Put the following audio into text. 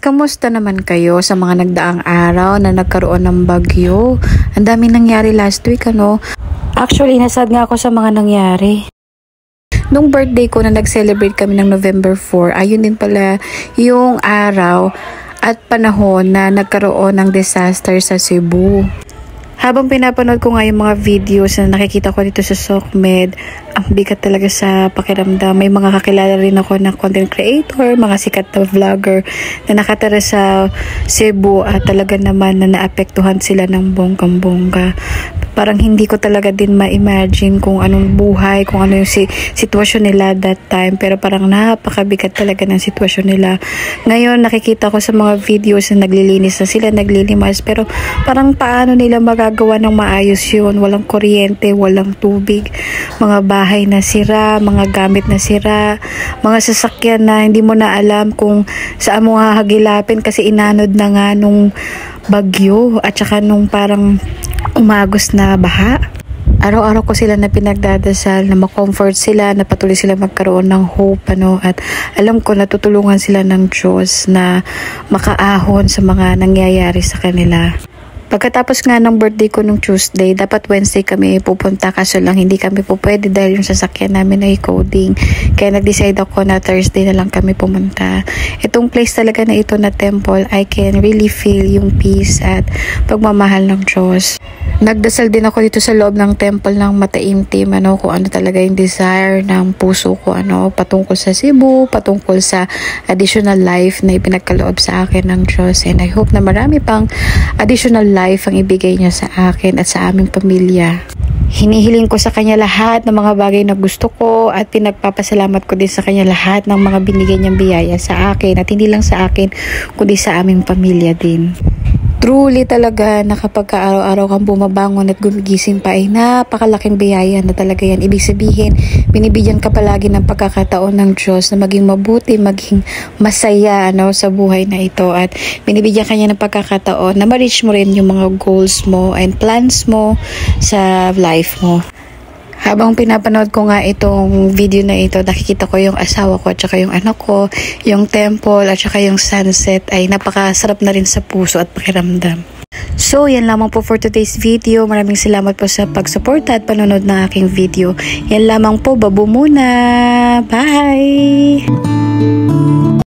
Kamusta naman kayo sa mga nagdaang araw na nagkaroon ng bagyo? Ang dami nangyari last week, ano? Actually, nasad nga ako sa mga nangyari. Nung birthday ko na nag-celebrate kami ng November 4, ayun din pala yung araw at panahon na nagkaroon ng disaster sa Cebu. Habang pinapanood ko nga yung mga videos na nakikita ko dito sa SOCMED, ang bigat talaga sa pakiramdam. May mga kakilala rin ako na content creator, mga sikat na vlogger na nakatira sa Cebu at talaga naman na naapektuhan sila ng bonggang-bongga. Parang hindi ko talaga din ma-imagine kung anong buhay, kung ano yung sitwasyon nila that time. Pero parang napakabigat talaga ng sitwasyon nila. Ngayon, nakikita ko sa mga videos na naglilinis na sila, naglilimas. Pero parang paano nila magagawa ng maayos yun? Walang kuryente, walang tubig, mga bahay na sira, mga gamit na sira, mga sasakyan na hindi mo na alam kung saan mo hahagilapin kasi inanod na nga nung bagyo at saka nung parang umagos na baha. Araw-araw ko sila na pinagdadasal na ma-comfort sila, na patuloy sila magkaroon ng hope, ano, at alam ko natutulungan sila ng Diyos na makaahon sa mga nangyayari sa kanila. Pagkatapos nga ng birthday ko nung Tuesday, dapat Wednesday kami pupunta kaso lang hindi kami po pwede dahil yung sasakyan namin ay coding. Kaya nag-decide ako na Thursday na lang kami pumunta. Itong place talaga na ito na temple, I can really feel yung peace at pagmamahal ng Diyos. Nagdasal din ako dito sa loob ng temple ng mataimtim, ano, kung ano talaga yung desire ng puso ko, ano, patungkol sa Cebu, patungkol sa additional life na ipinagkaloob sa akin ng Diyos. And I hope na marami pang additional life ang ibigay niya sa akin at sa aming pamilya. Hinihiling ko sa kanya lahat ng mga bagay na gusto ko at pinagpapasalamat ko din sa kanya lahat ng mga binigay niyang biyaya sa akin at hindi lang sa akin kundi sa aming pamilya din. Truly talaga na kapag araw-araw kang bumabangon at gumigising pa ay napakalaking biyaya na talaga yan. Ibig sabihin, binibigyan ka palagi ng pagkakataon ng Diyos na maging mabuti, maging masaya, ano, sa buhay na ito. At binibigyan ka niya ng pagkakataon na ma-reach mo rin yung mga goals mo and plans mo sa life mo. Habang pinapanood ko nga itong video na ito, nakikita ko yung asawa ko at saka yung anak ko, yung temple at saka yung sunset ay napakasarap na rin sa puso at pakiramdam. So, yan lamang po for today's video. Maraming salamat po sa pagsuporta at panonood ng aking video. Yan lamang po, babo muna. Bye!